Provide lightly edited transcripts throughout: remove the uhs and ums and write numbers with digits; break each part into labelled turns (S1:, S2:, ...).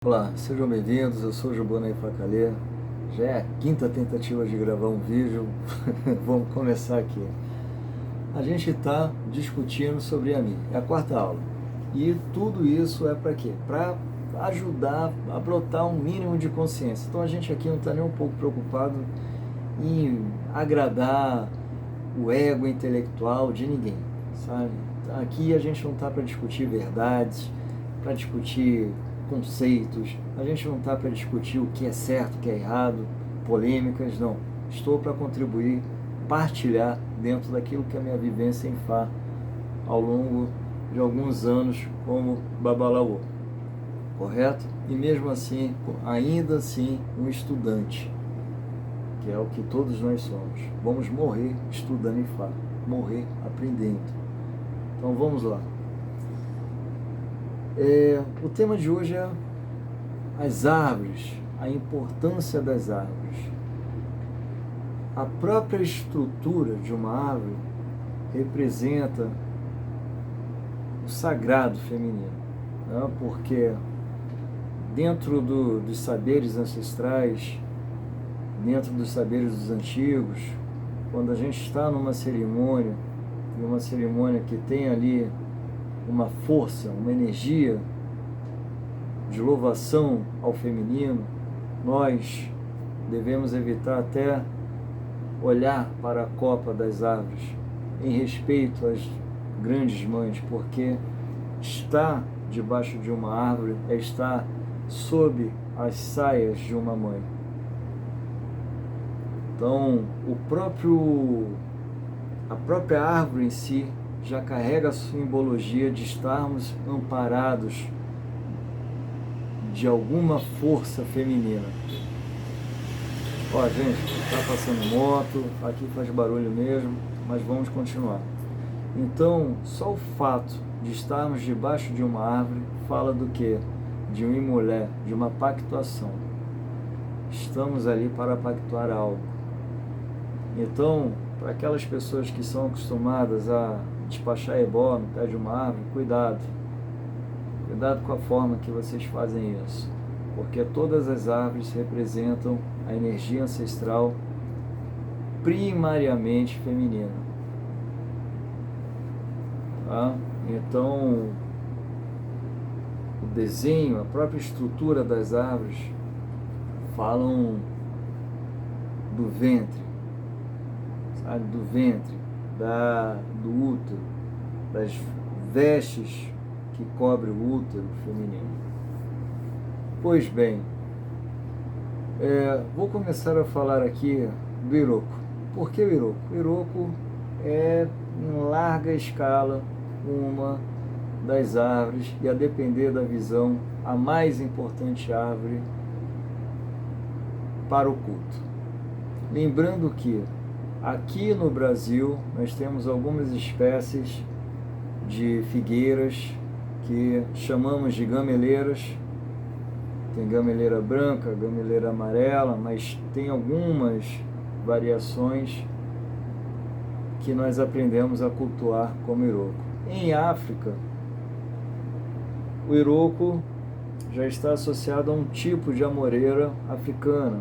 S1: Olá, sejam bem-vindos, eu sou Jubonai Facalê. Já é a quinta tentativa de gravar um vídeo. Vamos começar aqui. A gente está discutindo sobre a mim, é a quarta aula. E tudo isso é para quê? Para ajudar a brotar um mínimo de consciência. Então a gente aqui não está nem um pouco preocupado em agradar o ego intelectual de ninguém, sabe? Aqui a gente não está para discutir verdades, para discutir conceitos, a gente não está para discutir o que é certo, o que é errado, polêmicas, não. Estou para contribuir, partilhar dentro daquilo que é a minha vivência em Fá ao longo de alguns anos como Babalaô, correto? E mesmo assim, ainda assim, um estudante, que é o que todos nós somos. Vamos morrer estudando em Fá, morrer aprendendo. Então vamos lá. O tema de hoje é as árvores, a importância das árvores. A própria estrutura de uma árvore representa o sagrado feminino, né? Porque dentro dos saberes ancestrais, dentro dos saberes dos antigos, quando a gente está numa cerimônia que tem ali uma força, uma energia de louvação ao feminino, nós devemos evitar até olhar para a copa das árvores em respeito às grandes mães, porque estar debaixo de uma árvore é estar sob as saias de uma mãe. Então, a própria árvore em si já carrega a simbologia de estarmos amparados de alguma força feminina. Ó, gente, tá passando moto, aqui faz barulho mesmo, mas vamos continuar. Então, só o fato de estarmos debaixo de uma árvore fala do quê? De uma mulher, de uma pactuação. Estamos ali para pactuar algo. Então, para aquelas pessoas que são acostumadas a despachar ebó no pé de uma árvore, cuidado. Cuidado com a forma que vocês fazem isso, porque todas as árvores representam a energia ancestral primariamente feminina. Tá? Então, o desenho, a própria estrutura das árvores falam do ventre, sabe? Do ventre, do útero, das vestes que cobre o útero feminino. Pois bem, vou começar a falar aqui do Iroko. Por que o Iroko? O Iroko é, em larga escala, uma das árvores, e a depender da visão, a mais importante árvore para o culto. Lembrando que aqui no Brasil nós temos algumas espécies de figueiras que chamamos de gameleiras. Tem gameleira branca, gameleira amarela, mas tem algumas variações que nós aprendemos a cultuar como Iroko. Em África, o Iroko já está associado a um tipo de amoreira africana,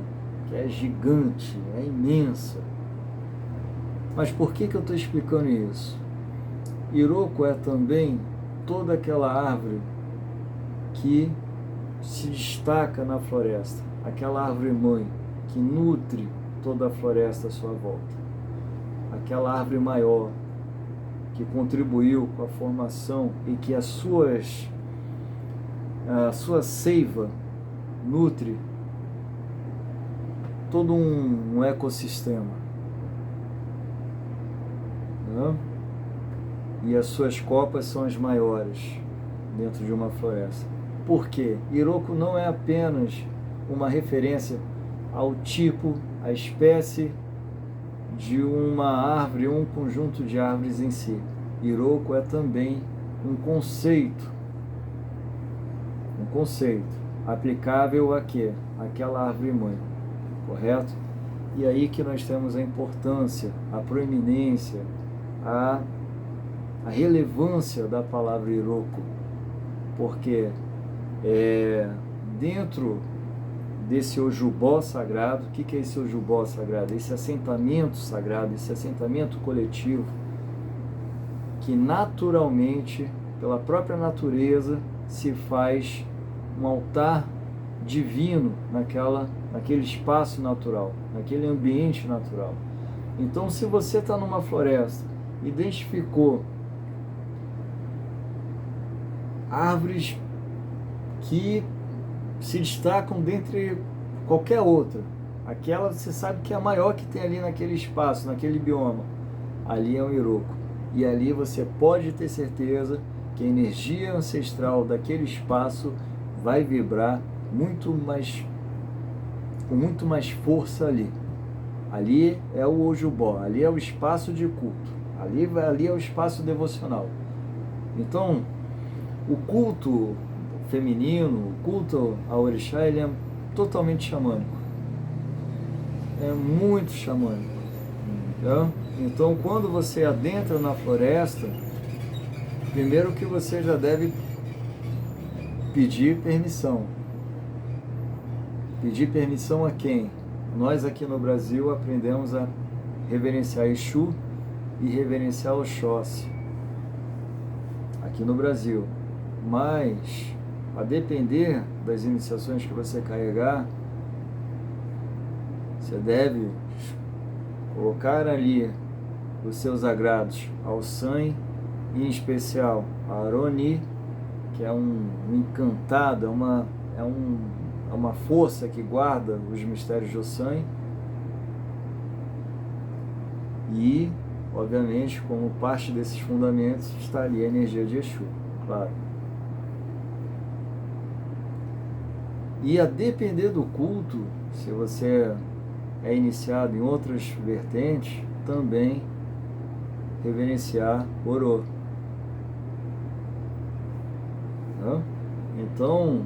S1: que é gigante, é imensa. Mas por que eu estou explicando isso? Iroko é também toda aquela árvore que se destaca na floresta, aquela árvore mãe que nutre toda a floresta à sua volta, aquela árvore maior que contribuiu com a formação e que a sua seiva nutre todo um ecossistema, né? E as suas copas são as maiores dentro de uma floresta. Por quê? Iroko não é apenas uma referência ao tipo, à espécie de uma árvore ou um conjunto de árvores em si. Iroko é também um conceito aplicável a quê? Aquela árvore mãe, correto? E aí que nós temos a importância, a proeminência, a relevância da palavra Iroko, porque dentro desse Ojubó sagrado. O que é esse Ojubó sagrado? Esse assentamento sagrado, esse assentamento coletivo, que naturalmente, pela própria natureza, se faz um altar divino naquele espaço natural, naquele ambiente natural. Então, se você está numa floresta, identificou árvores que se destacam dentre qualquer outra, aquela você sabe que é a maior que tem ali naquele espaço, naquele bioma, ali é um Iroko. E ali você pode ter certeza que a energia ancestral daquele espaço vai vibrar com muito mais força ali. Ali é o Ojubó, ali é o espaço de culto, ali é o espaço devocional. Então, o culto feminino, o culto ao orixá, ele é totalmente xamânico. É muito xamânico. Tá? Então, quando você adentra na floresta, primeiro que você já deve pedir permissão. Pedir permissão a quem? Nós aqui no Brasil aprendemos a reverenciar Exu e reverenciar Oxóssi. Aqui no Brasil. Mas, a depender das iniciações que você carregar, você deve colocar ali os seus agrados ao San, em especial a Aroni, que é um encantado, é uma força que guarda os mistérios de Ossan. E, obviamente, como parte desses fundamentos, está ali a energia de Exu, claro. E a depender do culto, se você é iniciado em outras vertentes, também reverenciar Orô. Então,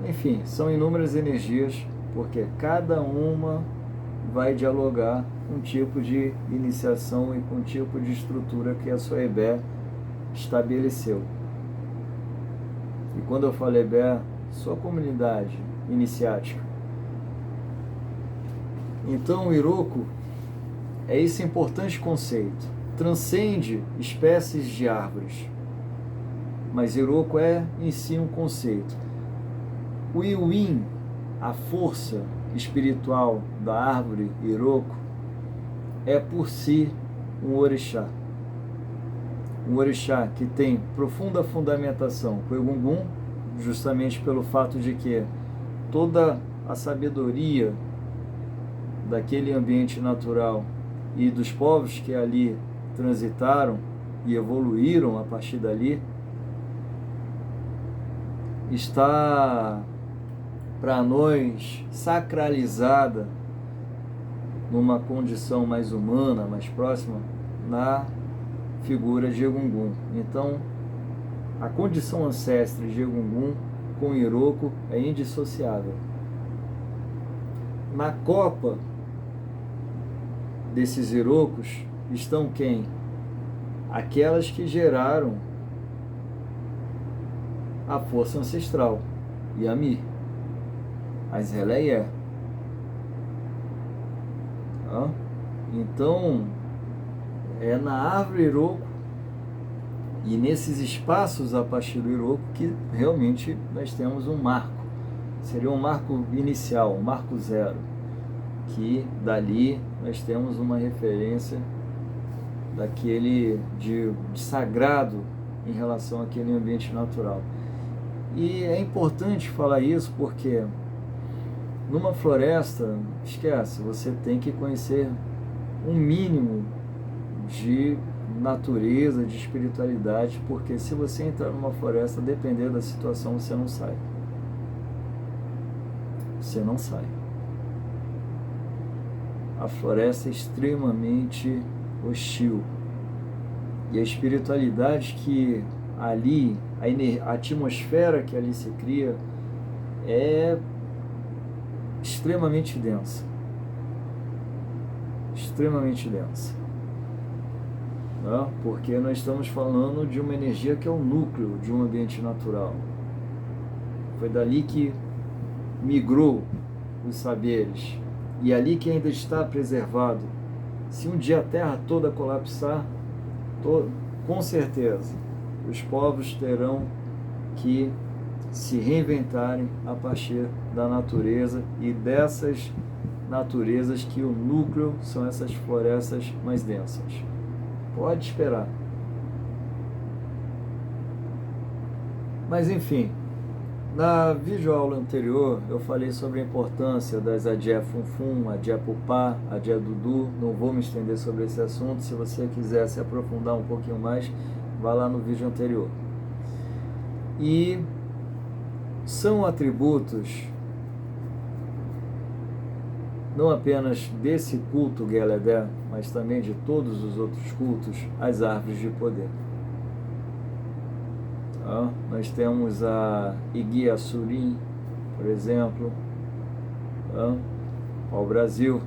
S1: enfim, são inúmeras energias, porque cada uma vai dialogar com um tipo de iniciação e com um tipo de estrutura que a sua Ebé estabeleceu. E quando eu falo Ebé, sua comunidade iniciática. Então, o Iroko é esse importante conceito. Transcende espécies de árvores. Mas Iroko é em si um conceito. O Iwin, a força espiritual da árvore Iroko, é por si um orixá. Um orixá que tem profunda fundamentação com o Egungun, justamente pelo fato de que toda a sabedoria daquele ambiente natural e dos povos que ali transitaram e evoluíram a partir dali, está para nós sacralizada numa condição mais humana, mais próxima, na figura de Egungun. Então, a condição ancestre de Egungun com Iroko é indissociável. Na copa desses Irokos estão quem? Aquelas que geraram a força ancestral, Yami, as Releié. Então, é na árvore Iroko e nesses espaços a partir do Iroko que realmente nós temos um marco. Seria um marco inicial, um marco zero, que dali nós temos uma referência daquele de sagrado em relação àquele ambiente natural. E é importante falar isso porque numa floresta, esquece, você tem que conhecer um mínimo de natureza, de espiritualidade, porque se você entrar numa floresta, dependendo da situação, você não sai. Você não sai. A floresta é extremamente hostil. E a espiritualidade que ali, a atmosfera que ali se cria é extremamente densa. Extremamente densa. Porque nós estamos falando de uma energia que é o núcleo de um ambiente natural. Foi dali que migrou os saberes, e ali que ainda está preservado. Se um dia a Terra toda colapsar, com certeza, os povos terão que se reinventarem a partir da natureza, e dessas naturezas que o núcleo são essas florestas mais densas. Pode esperar. Mas enfim, na videoaula anterior eu falei sobre a importância das Adé Funfun, Adé Pupá, Adé Dudu. Não vou me estender sobre esse assunto. Se você quiser se aprofundar um pouquinho mais, vá lá no vídeo anterior. E são atributos não apenas desse culto Geledé, mas também de todos os outros cultos, as árvores de poder. Tá? Nós temos a Iguia Surim, por exemplo, tá? Ao Brasil,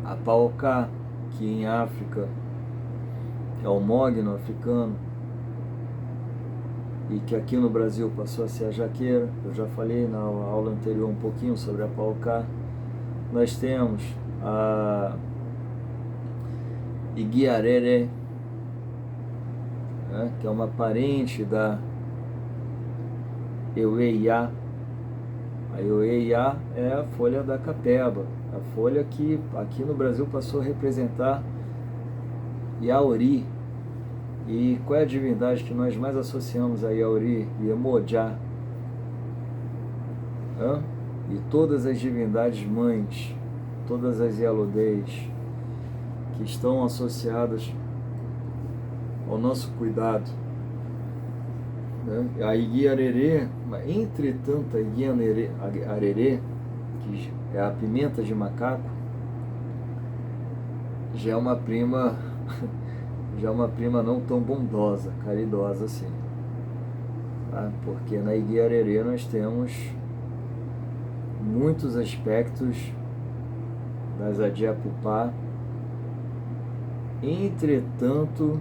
S1: a Paocá, que em África é o mogno africano, e que aqui no Brasil passou a ser a jaqueira. Eu já falei na aula anterior um pouquinho sobre a Paocá. Nós temos a Iguiarere, né, que é uma parente da Eueiá. A Eueiá é a folha da capeba, a folha que aqui no Brasil passou a representar Yauri. E qual é a divindade que nós mais associamos a Yauri? Iemoja. E todas as divindades mães, todas as Yalodês que estão associadas ao nosso cuidado. A Iguiarerê, entretanto, a Iguiarerê, que é a pimenta de macaco, já é uma prima não tão bondosa, caridosa assim, tá? Porque na Iguiarerê nós temos muitos aspectos das Adé Pupá, entretanto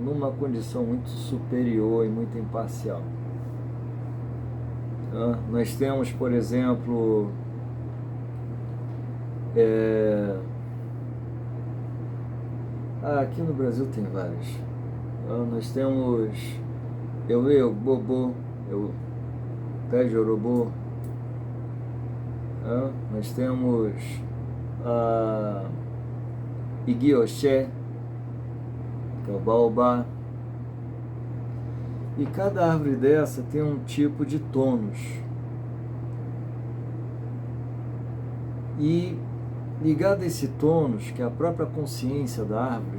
S1: numa condição muito superior e muito imparcial. Tá? Nós temos, por exemplo, aqui no Brasil tem vários. Nós temos Bobô, Pé de Orobô. Nós temos Iguioxé, que é o baobá. E cada árvore dessa tem um tipo de tônus. E ligado a esse tônus, que é a própria consciência da árvore,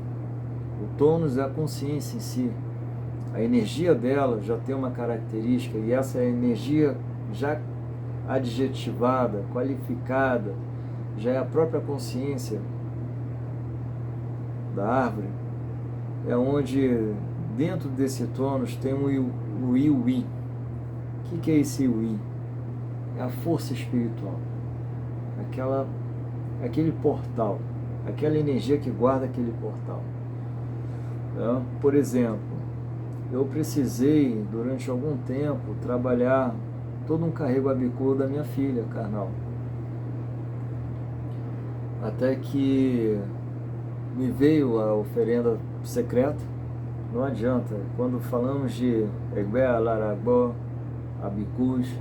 S1: o tônus é a consciência em si. A energia dela já tem uma característica, e essa energia já adjetivada, qualificada, já é a própria consciência da árvore. É onde, dentro desse tônus, tem o Iwi. O que é esse Iwi? É a força espiritual. Aquele portal, aquela energia que guarda aquele portal. Por exemplo, eu precisei, durante algum tempo, trabalhar todo um carrego abicô da minha filha carnal. Até que me veio a oferenda secreta. Não adianta, quando falamos de Egbé, Alarabó, Abicus,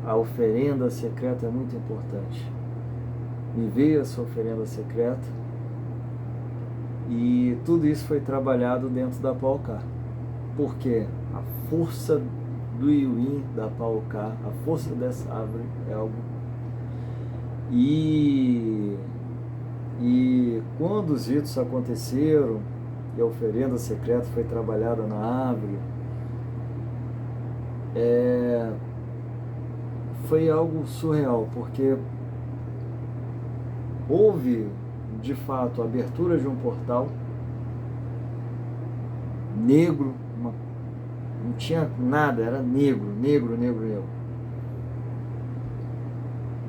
S1: a oferenda secreta é muito importante. Me veio essa oferenda secreta e tudo isso foi trabalhado dentro da Paocá. Porque a força do Iuim, da Paocá, a força dessa árvore é algo. E quando os ritos aconteceram e a oferenda secreta foi trabalhada na árvore, foi algo surreal, porque houve, de fato, a abertura de um portal negro, não tinha nada, era negro.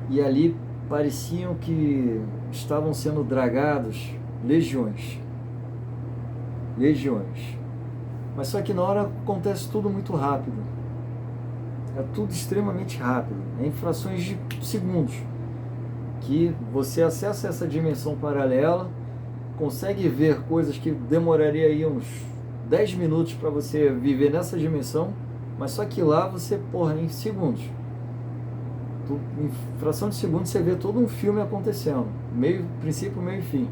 S1: E ali pareciam que estavam sendo dragados legiões. Mas só que na hora acontece tudo muito rápido. É tudo extremamente rápido. É em frações de segundos que você acessa essa dimensão paralela, consegue ver coisas que demoraria aí uns 10 minutos para você viver nessa dimensão, mas só que lá você, em segundos. Em fração de segundos você vê todo um filme acontecendo, princípio, meio e fim.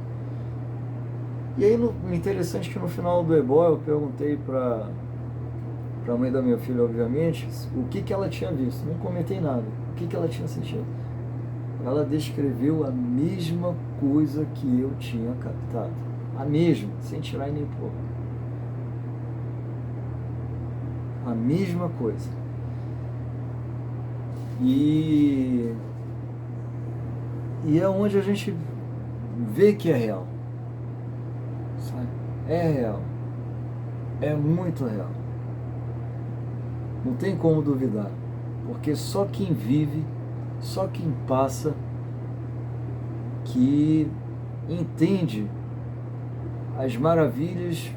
S1: E aí, o interessante é que no final do ebó eu perguntei para a mãe da minha filha, obviamente, o que ela tinha visto. Não comentei nada. O que ela tinha sentido. Ela descreveu a mesma coisa que eu tinha captado. A mesma, sem tirar e nem pôr. A mesma coisa. E é onde a gente vê que é real. Sabe? É real. É muito real. Não tem como duvidar. Porque só quem vive, só quem passa, que entende as maravilhas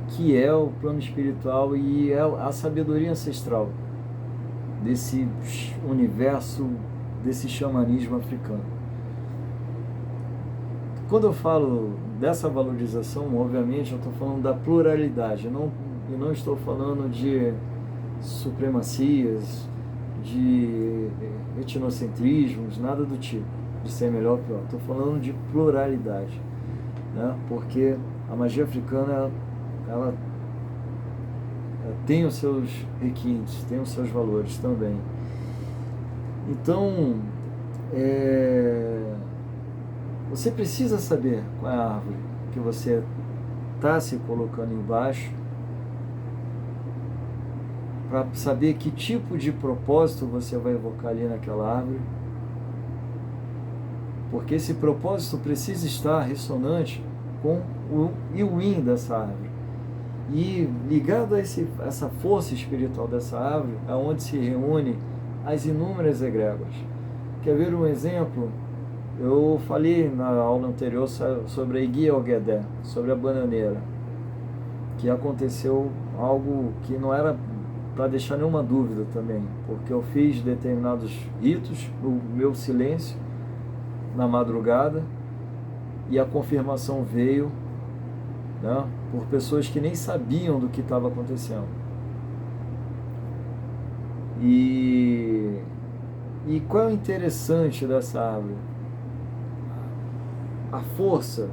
S1: que é o plano espiritual e é a sabedoria ancestral desse universo, desse xamanismo africano. Quando eu falo dessa valorização, obviamente eu estou falando da pluralidade, eu não estou falando de supremacias, de etnocentrismos, nada do tipo, de ser melhor ou pior. Estou falando de pluralidade, né? Porque a magia africana, ela tem os seus requintes, tem os seus valores também. Então, você precisa saber qual é a árvore que você está se colocando embaixo, para saber que tipo de propósito você vai evocar ali naquela árvore, porque esse propósito precisa estar ressonante com o yin dessa árvore, e ligado a essa força espiritual dessa árvore, aonde se reúne as inúmeras egrégoras. Quer ver um exemplo? Eu falei na aula anterior sobre a Iguia Ogedé, sobre a bananeira, que aconteceu algo que não era para deixar nenhuma dúvida também, porque eu fiz determinados ritos no meu silêncio na madrugada e a confirmação veio, né, por pessoas que nem sabiam do que estava acontecendo. E qual é o interessante dessa árvore? A força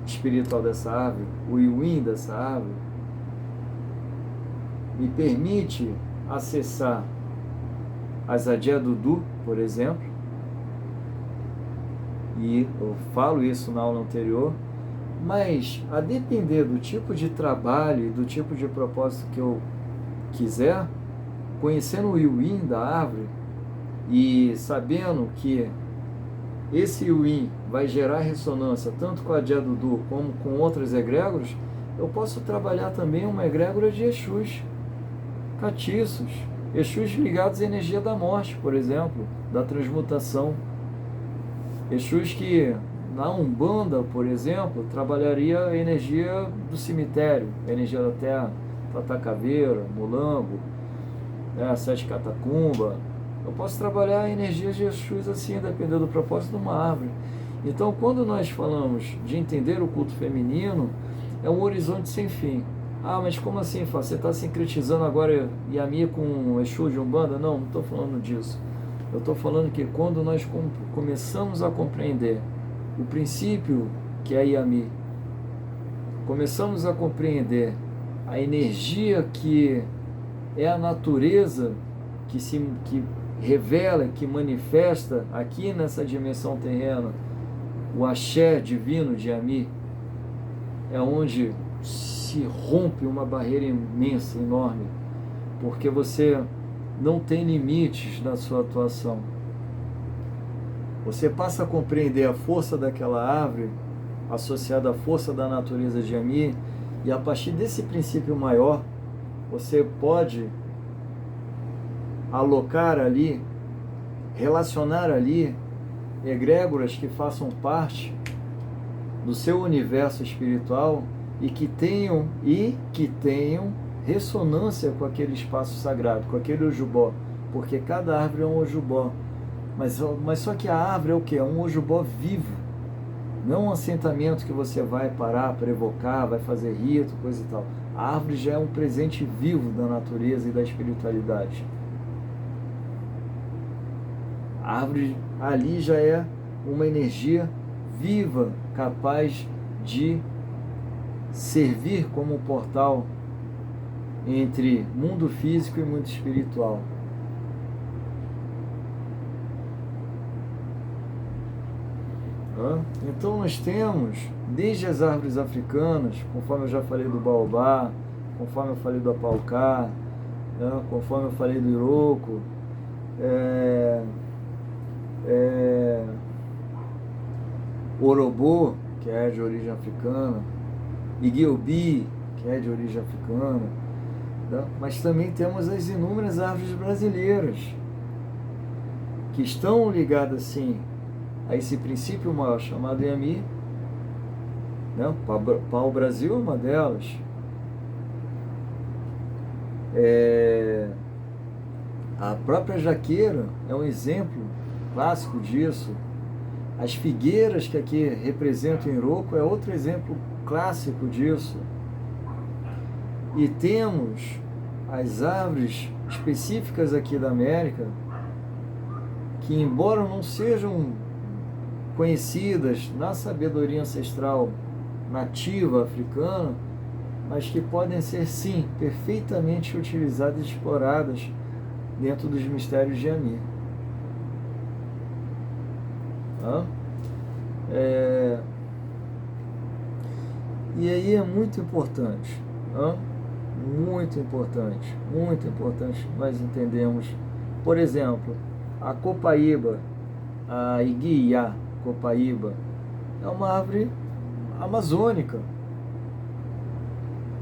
S1: espiritual dessa árvore, o yin dessa árvore, me permite acessar as Adya Dudu, por exemplo, e eu falo isso na aula anterior, mas a depender do tipo de trabalho e do tipo de propósito que eu quiser, conhecendo o yin da árvore e sabendo que esse yin vai gerar ressonância tanto com a Adya Dudu como com outras egrégoras, eu posso trabalhar também uma egrégora de Exus catiços, Exus ligados à energia da morte, por exemplo, da transmutação. Exus que na Umbanda, por exemplo, trabalharia a energia do cemitério, a energia da terra, Tata Caveira, Mulambo, a Sete Catacumba. Eu posso trabalhar a energia de Exus assim, dependendo do propósito de uma árvore. Então, quando nós falamos de entender o culto feminino, é um horizonte sem fim. Ah, mas como assim, Fá? Você está sincretizando agora Yami com Exu de Umbanda? Não estou falando disso. Eu estou falando que quando nós começamos a compreender o princípio que é Yami, começamos a compreender a energia que é a natureza que revela, que manifesta aqui nessa dimensão terrena, o axé divino de Yami, é onde se rompe uma barreira imensa, enorme, porque você não tem limites na sua atuação. Você passa a compreender a força daquela árvore associada à força da natureza de Yami, e a partir desse princípio maior, você pode alocar ali, relacionar ali egrégoras que façam parte do seu universo espiritual e que tenham ressonância com aquele espaço sagrado, com aquele ojubó, porque cada árvore é um ojubó, mas só que a árvore é o que? É um ojubó vivo, não um assentamento que você vai parar para evocar, vai fazer rito, coisa e tal. A árvore já é um presente vivo da natureza e da espiritualidade. A árvore ali já é uma energia viva, capaz de servir como um portal entre mundo físico e mundo espiritual. Então nós temos, desde as árvores africanas, conforme eu já falei do baobá, conforme eu falei do apaucá, conforme eu falei do iroco, orobô, que é de origem africana, iguiobi, que é de origem africana, mas também temos as inúmeras árvores brasileiras, que estão ligadas, sim, a esse princípio maior chamado Yami. Pau-brasil é uma delas. A própria jaqueira é um exemplo clássico disso. As figueiras que aqui representam o iroco é outro exemplo clássico disso. E temos as árvores específicas aqui da América, que embora não sejam conhecidas na sabedoria ancestral nativa africana, mas que podem ser, sim, perfeitamente utilizadas e exploradas dentro dos mistérios de Yami. E aí é muito importante, muito importante nós entendemos, por exemplo, a copaíba, a iguiá copaíba, é uma árvore amazônica,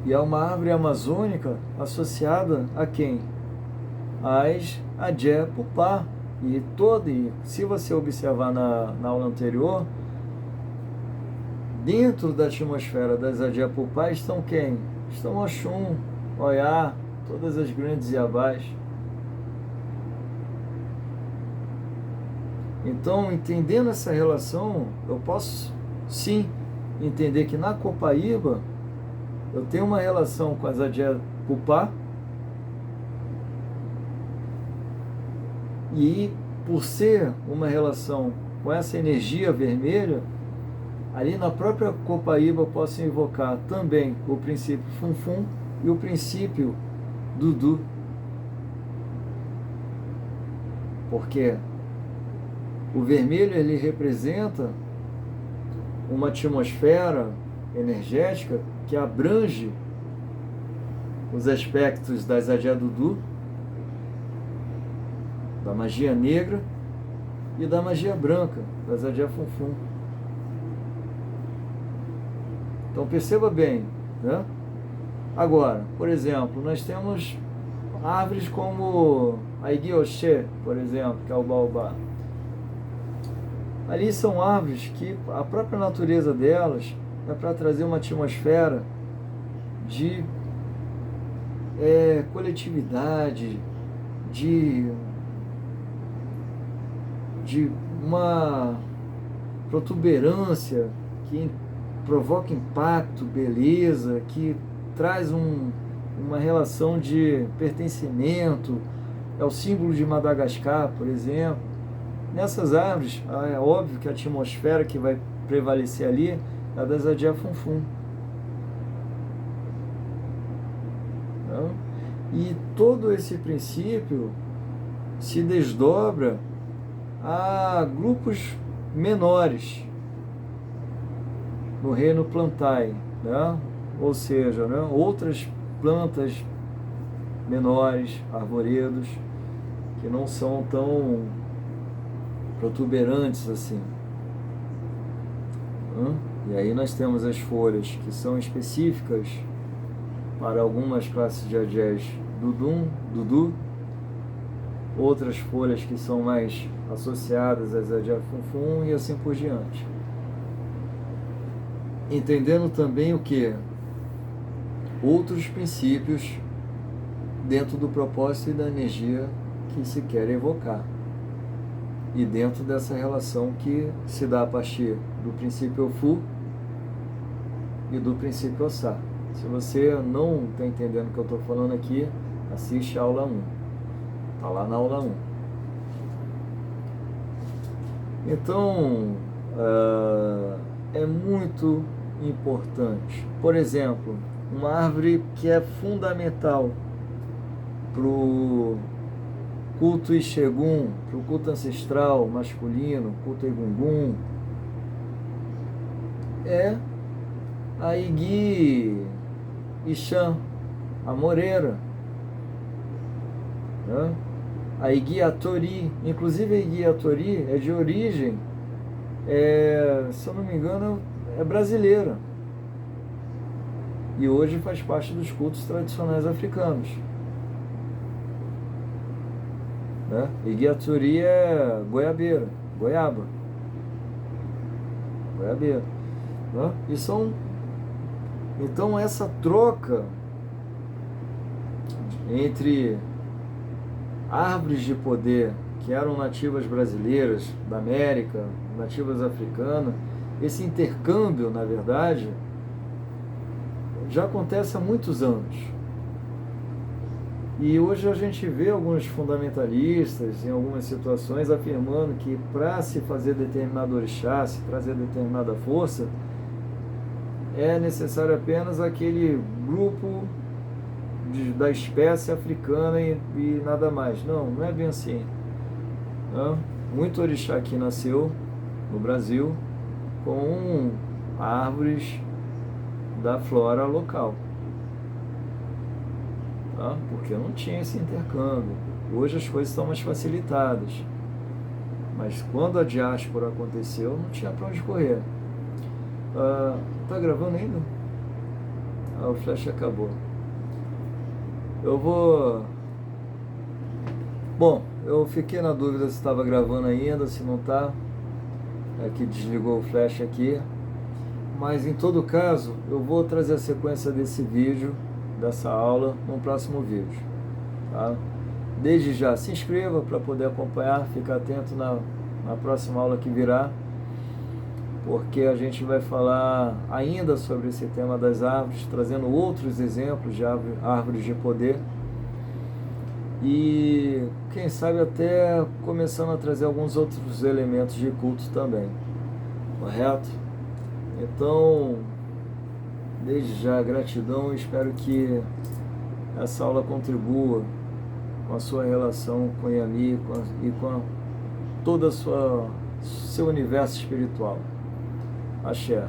S1: e é uma árvore amazônica associada a quem? As Adjé-Pupá. E se você observar na aula anterior, dentro da atmosfera das Adjé-Pupá estão quem? Estão Oxum, Oiá, todas as grandes Iabás. Então, entendendo essa relação, eu posso sim entender que na copaíba eu tenho uma relação com as Adjé-Pupá, e por ser uma relação com essa energia vermelha, ali na própria copaíba eu posso invocar também o princípio Funfun e o princípio Dudu. Porque o vermelho ele representa uma atmosfera energética que abrange os aspectos das Adjé Dudu, da magia negra e da magia branca, das Adjé Funfun. Então perceba bem, né? Agora, por exemplo, nós temos árvores como a Iguioxê, por exemplo, que é o baobá. Ali são árvores que a própria natureza delas é para trazer uma atmosfera de coletividade, de uma protuberância que provoca impacto, beleza, que traz uma relação de pertencimento. É o símbolo de Madagascar, por exemplo. Nessas árvores, é óbvio que a atmosfera que vai prevalecer ali é a das Adjé Funfun. E todo esse princípio se desdobra a grupos menores no reino Plantae, né? Ou seja, né? Outras plantas menores, arvoredos, que não são tão protuberantes assim. E aí nós temos as folhas que são específicas para algumas classes de Adjés Dudu, outras folhas que são mais associadas às Adjé Funfun e assim por diante. Entendendo também o que? outros princípios dentro do propósito e da energia que se quer evocar. E dentro dessa relação que se dá a partir do princípio Ofu e do princípio Ossá. Se você não está entendendo o que eu estou falando aqui, assiste a aula 1. Está lá na aula 1. Então, é muito importante. Por exemplo, uma árvore que é fundamental para o culto Ixegum, para o culto ancestral masculino, culto Egungun, é a Igi Ixã, a Moreira, né? A Igi Atori, inclusive a Igi Atori é de origem, se eu não me engano, é brasileira. E hoje faz parte dos cultos tradicionais africanos. Né? Igi Atori é goiabeira, goiabeira. Né? E então essa troca entre árvores de poder que eram nativas brasileiras, da América, nativas africanas, esse intercâmbio, na verdade, já acontece há muitos anos. E hoje a gente vê alguns fundamentalistas, em algumas situações, afirmando que para se fazer determinado orixá, se trazer determinada força, é necessário apenas aquele grupo da espécie africana e nada mais. Não, não é bem assim. Não? Muito orixá aqui nasceu no Brasil com árvores da flora local. Tá? Porque não tinha esse intercâmbio. Hoje as coisas estão mais facilitadas. Mas quando a diáspora aconteceu, não tinha para onde correr. Tá gravando ainda? O flash acabou. Bom, eu fiquei na dúvida se estava gravando ainda, se não está. É que desligou o flash aqui. Mas em todo caso, eu vou trazer a sequência desse vídeo, dessa aula, no próximo vídeo. Tá? Desde já, se inscreva para poder acompanhar, fica atento na próxima aula que virá, porque a gente vai falar ainda sobre esse tema das árvores, trazendo outros exemplos de árvores de poder e, quem sabe, até começando a trazer alguns outros elementos de culto também, correto? Então, desde já, gratidão, espero que essa aula contribua com a sua relação com Yami e com todo o seu universo espiritual. Axé.